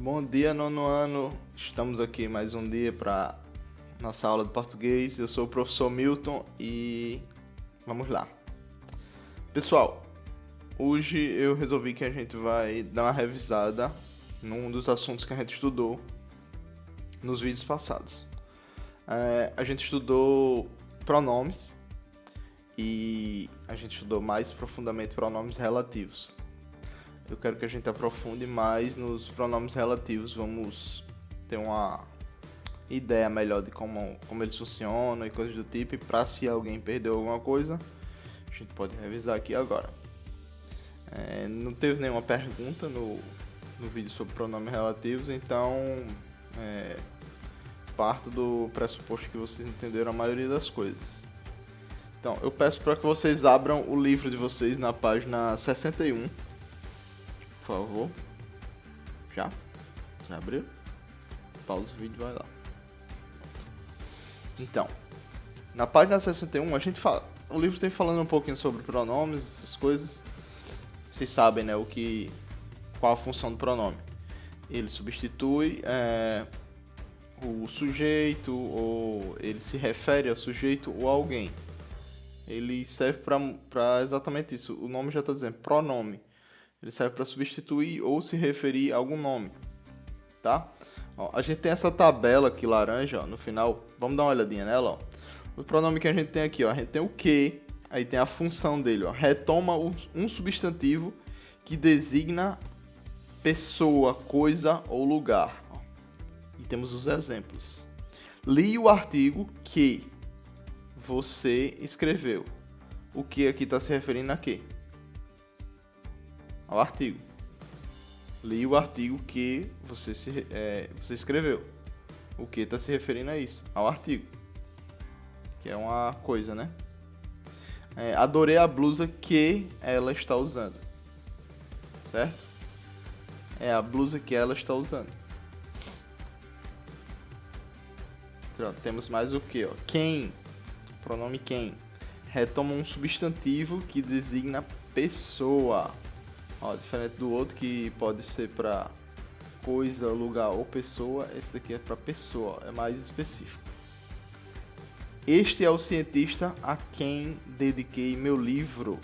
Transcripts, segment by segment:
Bom dia, nono ano. Estamos aqui mais um dia para nossa aula de português. Eu sou o professor Milton e vamos lá. Pessoal, hoje eu resolvi que a gente vai dar uma revisada num dos assuntos que a gente estudou nos vídeos passados. A gente estudou pronomes e a gente estudou mais profundamente pronomes relativos. Eu quero que a gente aprofunde mais nos pronomes relativos. Vamos ter uma ideia melhor de como eles funcionam e coisas do tipo. E para se alguém perdeu alguma coisa, a gente pode revisar aqui agora. Não teve nenhuma pergunta no vídeo sobre pronomes relativos, então parto do pressuposto que vocês entenderam a maioria das coisas. Então, eu peço para que vocês abram o livro de vocês na página 61. Por favor. Já abriu? Pausa o vídeo e vai lá. Então, na página 61 a gente fala. O livro tem falando um pouquinho sobre pronomes, essas coisas. Vocês sabem, né, qual a função do pronome. Ele substitui o sujeito, ou ele se refere ao sujeito ou a alguém. Ele serve para exatamente isso. O nome já está dizendo, pronome. Ele serve para substituir ou se referir a algum nome, tá? Ó, a gente tem essa tabela aqui laranja, ó, no final. Vamos dar uma olhadinha nela, ó. O pronome que a gente tem aqui, ó, a gente tem o que, aí tem a função dele, ó. Retoma um substantivo que designa pessoa, coisa ou lugar. Ó. E temos os exemplos. Li o artigo que você escreveu. O que aqui está se referindo a quê? Ao artigo. Li o artigo que você escreveu. O que está se referindo a isso? Ao artigo. Que é uma coisa, né? Adorei a blusa que ela está usando. Certo? É a blusa que ela está usando. Pronto, temos mais o que? Quem. Pronome quem. Retoma um substantivo que designa pessoa. Ó, diferente do outro que pode ser para coisa, lugar ou pessoa, esse daqui é para pessoa, é mais específico. Este é o cientista a quem dediquei meu livro.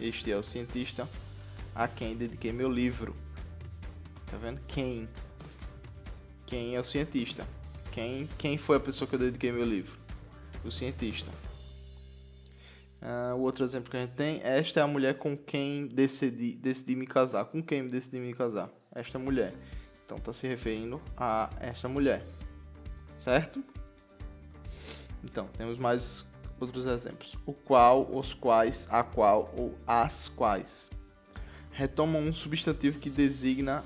Este é o cientista a quem dediquei meu livro. Tá vendo? Quem? Quem é o cientista? Quem foi a pessoa que eu dediquei meu livro? O cientista. O outro exemplo que a gente tem, esta é a mulher com quem decidi me casar. Com quem decidi me casar? Esta mulher. Então está se referindo a essa mulher. Certo? Então, temos mais outros exemplos. O qual, os quais, a qual ou as quais. Retomam um substantivo que designa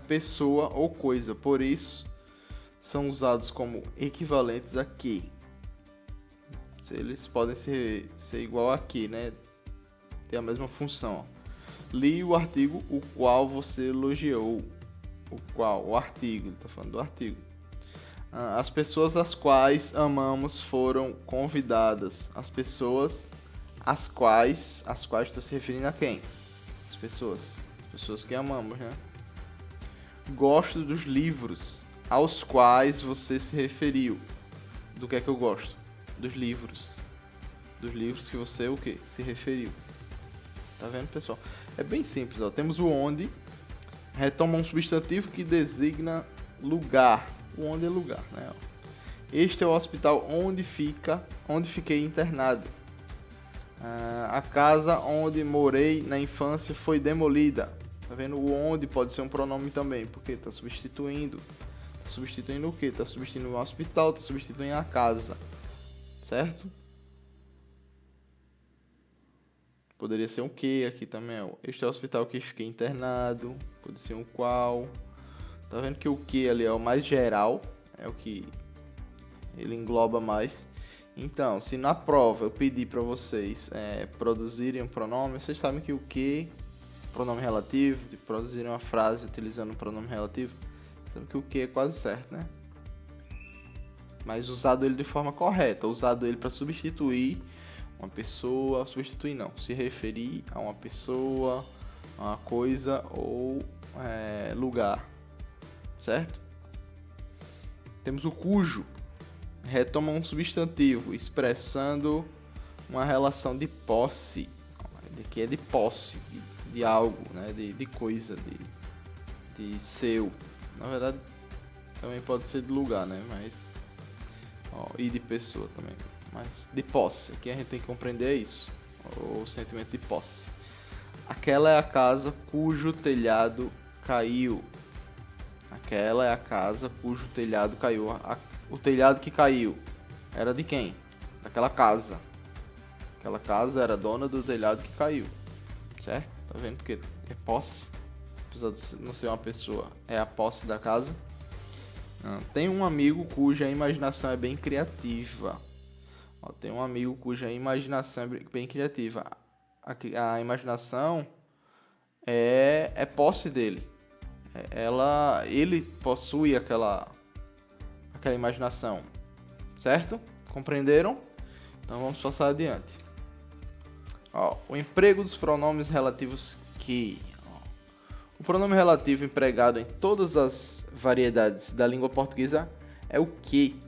pessoa ou coisa. Por isso, são usados como equivalentes a que. Eles podem ser igual aqui, né? Tem a mesma função. Li o artigo o qual você elogiou. O artigo, ele está falando do artigo. As pessoas às quais amamos foram convidadas. As pessoas às quais está se referindo a quem? As pessoas que amamos, né? Gosto dos livros aos quais você se referiu. Do que é que eu gosto? Dos livros que você se referiu. Tá vendo, pessoal? É bem simples, ó. Temos o onde, retoma um substantivo que designa lugar. O onde é lugar, né? Este é o hospital onde fiquei internado. A casa onde morei na infância foi demolida. Tá vendo? O onde pode ser um pronome também, porque está substituindo. Está substituindo o quê? Está substituindo o hospital, está substituindo a casa. Certo? Poderia ser um que aqui também. Este é o hospital que fiquei internado. Pode ser um qual. Tá vendo que o que ali é o mais geral. É o que ele engloba mais. Então, se na prova eu pedir para vocês produzirem um pronome, vocês sabem que o que, pronome relativo, de produzirem uma frase utilizando um pronome relativo, sabe que o que é quase certo, né? Mas usado ele de forma correta, usado ele para substituir uma pessoa, se referir a uma pessoa, a uma coisa ou lugar, certo? Temos o cujo, retoma um substantivo expressando uma relação de posse, que é de posse, de algo, né? de coisa, de seu. Na verdade, também pode ser de lugar, né? Mas e de pessoa também. Mas de posse, aqui a gente tem que compreender isso, o sentimento de posse. Aquela é a casa cujo telhado caiu. Aquela é a casa cujo telhado caiu. O telhado que caiu era de quem? Daquela casa. Aquela casa era dona do telhado que caiu. Certo? Tá vendo? Porque é posse. Apesar de não ser uma pessoa, é a posse da casa. Tem um amigo cuja imaginação é bem criativa. Tem um amigo cuja imaginação é bem criativa. A imaginação é posse dele. Ele possui aquela imaginação. Certo? Compreenderam? Então vamos passar adiante. O emprego dos pronomes relativos que. O pronome relativo empregado em todas as variedades da língua portuguesa é o que,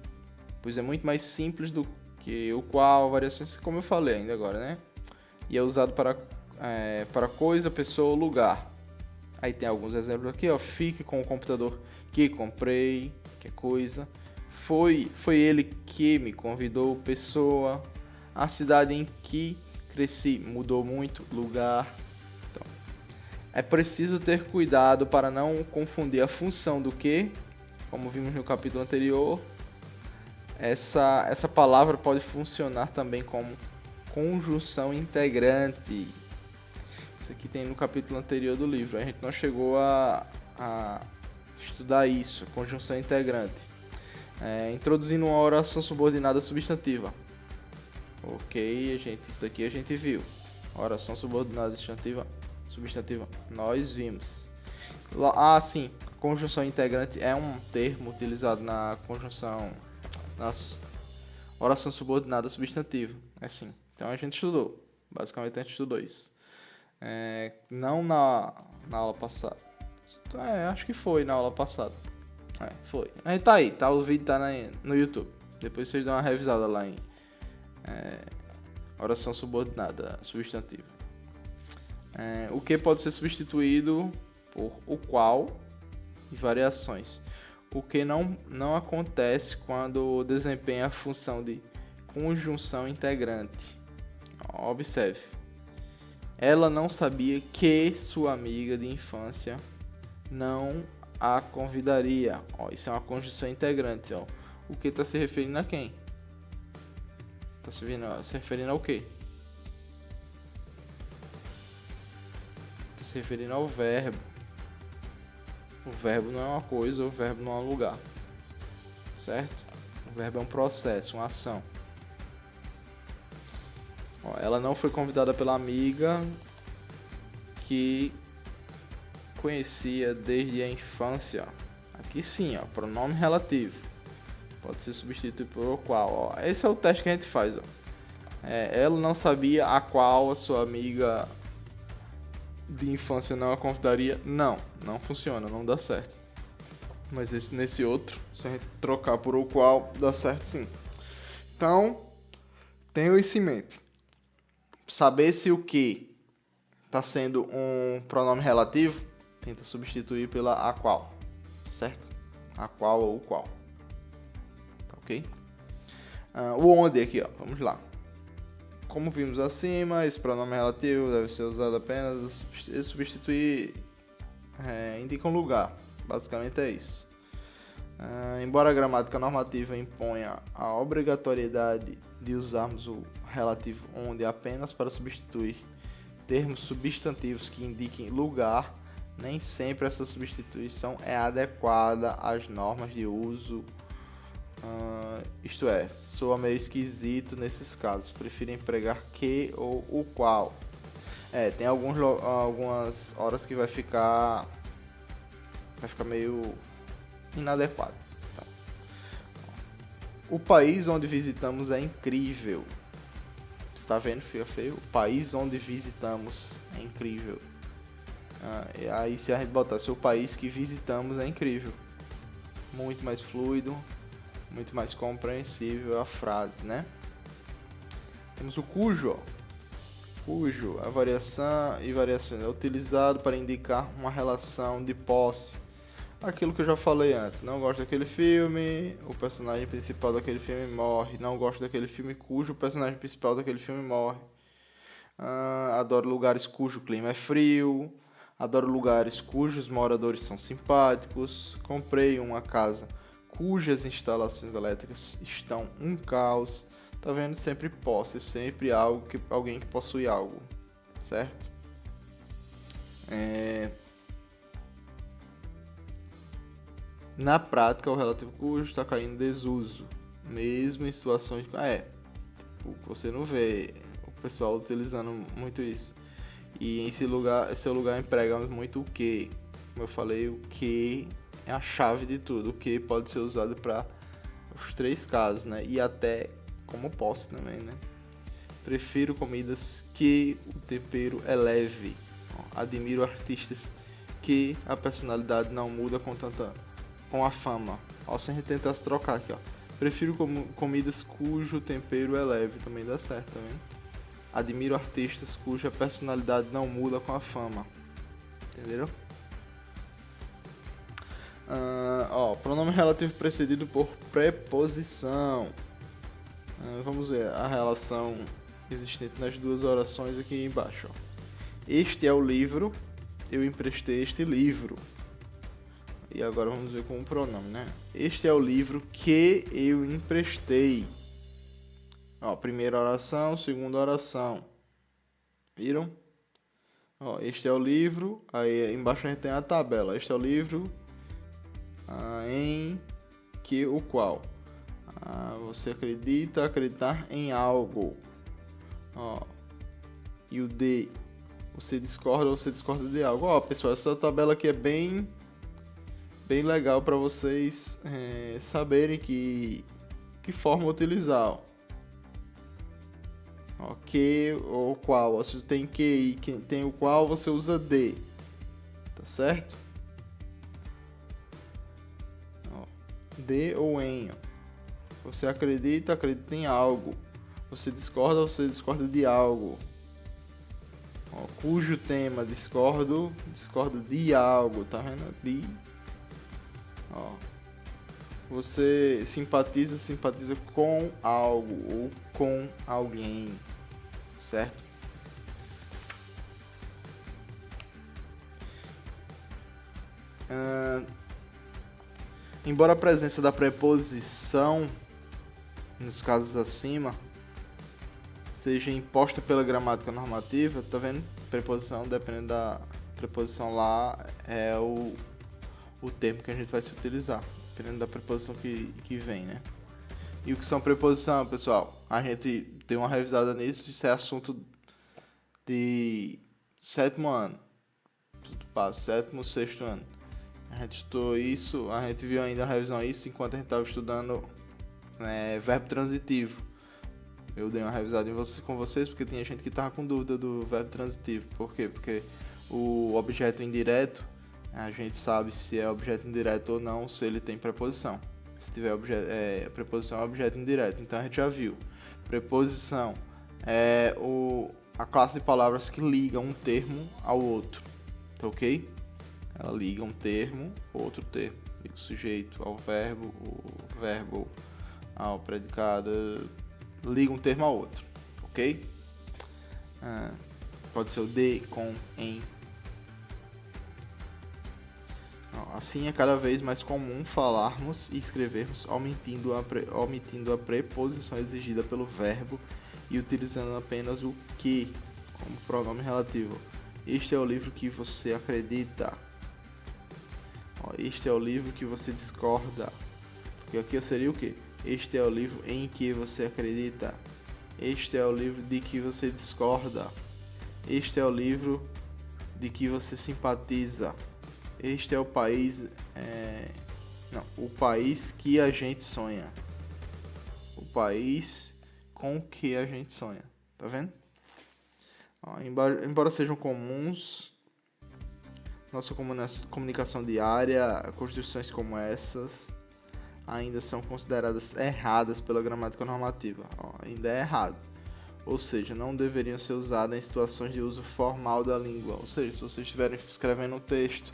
pois é muito mais simples do que o qual, variações, como eu falei ainda agora, né? E é usado para coisa, pessoa ou lugar. Aí tem alguns exemplos aqui, fique com o computador que comprei, que é coisa. Foi ele que me convidou, pessoa. A cidade em que cresci mudou muito, lugar. Então, é preciso ter cuidado para não confundir a função do que, como vimos no capítulo anterior. Essa palavra pode funcionar também como conjunção integrante. Isso aqui tem no capítulo anterior do livro. A gente não chegou a estudar isso, conjunção integrante. Introduzindo uma oração subordinada substantiva. Ok, isso aqui a gente viu. Oração subordinada substantiva, nós vimos. Sim, conjunção integrante é um termo utilizado na oração subordinada substantiva. Assim, então a gente estudou. Basicamente a gente estudou isso. Não na aula passada. Acho que foi na aula passada. Foi. Aí tá aí, o vídeo tá no YouTube. Depois vocês dão uma revisada lá em oração subordinada substantiva. O que pode ser substituído por o qual e variações. O que não acontece quando desempenha a função de conjunção integrante. Observe. Ela não sabia que sua amiga de infância não a convidaria. Isso é uma conjunção integrante. O que está se referindo a quem? Está se referindo ao quê? Está se referindo ao verbo. O verbo não é uma coisa, o verbo não é um lugar. Certo? O verbo é um processo, uma ação. Ela não foi convidada pela amiga que conhecia desde a infância. Aqui sim, pronome relativo. Pode ser substituído por o qual. Esse é o teste que a gente faz. Ela não sabia a qual a sua amiga de infância não a convidaria. Não funciona, não dá certo. Mas nesse outro, se a gente trocar por o qual, dá certo sim. Então, tenha isso em mente. Saber se o que está sendo um pronome relativo, tenta substituir pela a qual, certo? A qual ou o qual. Tá ok? O onde aqui, vamos lá. Como vimos acima, esse pronome relativo deve ser usado apenas substituir, indica um lugar. Basicamente é isso. Embora a gramática normativa imponha a obrigatoriedade de usarmos o relativo onde apenas para substituir termos substantivos que indiquem lugar, nem sempre essa substituição é adequada às normas de uso. Isto é, soa meio esquisito nesses casos. Prefiro empregar que ou o qual. Tem algumas horas que vai ficar meio inadequado. Então, o país onde visitamos é incrível. Tá vendo? Fica feio. O país onde visitamos é incrível. E aí se a gente botasse o país que visitamos é incrível. Muito mais fluido, muito mais compreensível a frase, né? Temos o cujo, ó. Cujo, a variação e variação é utilizado para indicar uma relação de posse. Aquilo que eu já falei antes, não gosto daquele filme, o personagem principal daquele filme morre. Não gosto daquele filme cujo personagem principal daquele filme morre. Adoro lugares cujo clima é frio. Adoro lugares cujos moradores são simpáticos. Comprei uma casa cujas instalações elétricas estão um caos. Tá vendo? Sempre posse, sempre alguém que possui algo, certo? Na prática, o relativo cujo está caindo em desuso, mesmo em situações... tipo, você não vê o pessoal utilizando muito isso. E em seu lugar empregamos muito o que. Como eu falei, o que é a chave de tudo. O que pode ser usado para os 3 casos, né? E até como posse também, né? Prefiro comidas que o tempero é leve. Admiro artistas que a personalidade não muda com a fama. Se a gente tentasse trocar aqui, ó. Prefiro comidas cujo tempero é leve. Também dá certo, tá vendo? Admiro artistas cuja personalidade não muda com a fama. Entenderam? Pronome relativo precedido por preposição. Vamos ver a relação existente nas 2 orações aqui embaixo. Este é o livro, eu emprestei este livro. E agora vamos ver com o pronome, né? Este é o livro que eu emprestei. Primeira oração, segunda oração. Viram? Este é o livro. Aí embaixo a gente tem a tabela. Este é o livro em que o qual. Você acreditar em algo. E o de. Você discorda de algo. Pessoal, essa tabela aqui é bem legal para vocês saberem que forma utilizar. Que ou qual. Se tem que e tem o qual, você usa de. Tá certo? De ou em. Você acredita em algo. Você discorda de algo. Cujo tema, discordo de algo, tá vendo? De. Você simpatiza com algo ou com alguém, certo? Embora a presença da preposição nos casos acima seja imposta pela gramática normativa, tá vendo? Preposição, dependendo da preposição lá, é o termo que a gente vai se utilizar, dependendo da preposição que vem, né? E o que são preposição, pessoal? A gente tem uma revisada nisso, isso é assunto de 7º ano, tudo passa, 7º, 6º ano. A gente estudou isso, a gente viu ainda a revisão isso enquanto a gente estava estudando verbo transitivo. Eu dei uma revisada com vocês porque tinha gente que estava com dúvida do verbo transitivo. Por quê? Porque o objeto indireto, a gente sabe se é objeto indireto ou não, se ele tem preposição. Se tiver preposição é objeto indireto. Então a gente já viu. Preposição é a classe de palavras que ligam um termo ao outro. Tá ok? Ela liga um termo ao outro termo. Liga o sujeito ao verbo, o verbo ao predicado. Liga um termo ao outro. Ok? Pode ser o de, com, em. Assim é cada vez mais comum falarmos e escrevermos omitindo a preposição exigida pelo verbo e utilizando apenas o que como pronome relativo. Este é o livro que você acredita. Este é o livro que você discorda. Porque aqui seria o que? Este é o livro em que você acredita. Este é o livro de que você discorda. Este é o livro de que você simpatiza. Este é o país... o país que a gente sonha. O país com que a gente sonha. Tá vendo? Embora sejam comuns, nossa comunicação diária, construções como essas ainda são consideradas erradas pela gramática normativa. Ó, ainda é errado. Ou seja, não deveriam ser usadas em situações de uso formal da língua. Ou seja, se vocês estiverem escrevendo um texto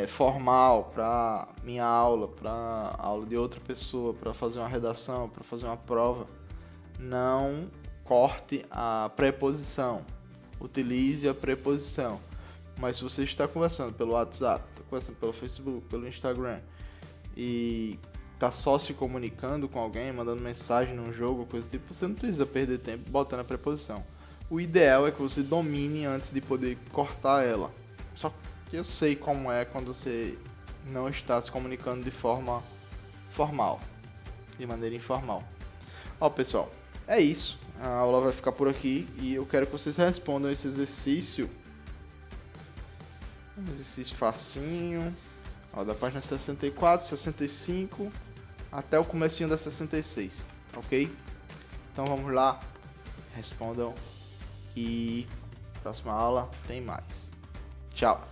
formal para minha aula, para aula de outra pessoa, para fazer uma redação, para fazer uma prova, não corte a preposição. Utilize a preposição. Mas se você está conversando pelo WhatsApp, está conversando pelo Facebook, pelo Instagram e está só se comunicando com alguém, mandando mensagem num jogo, coisa do tipo, você não precisa perder tempo botando a preposição. O ideal é que você domine antes de poder cortar ela. Só que eu sei como é quando você não está se comunicando de forma formal, de maneira informal. Ó, pessoal, é isso. A aula vai ficar por aqui e eu quero que vocês respondam esse exercício. Um exercício facinho. Ó, da página 64, 65 até o comecinho da 66, ok? Então vamos lá, respondam e próxima aula tem mais. Tchau!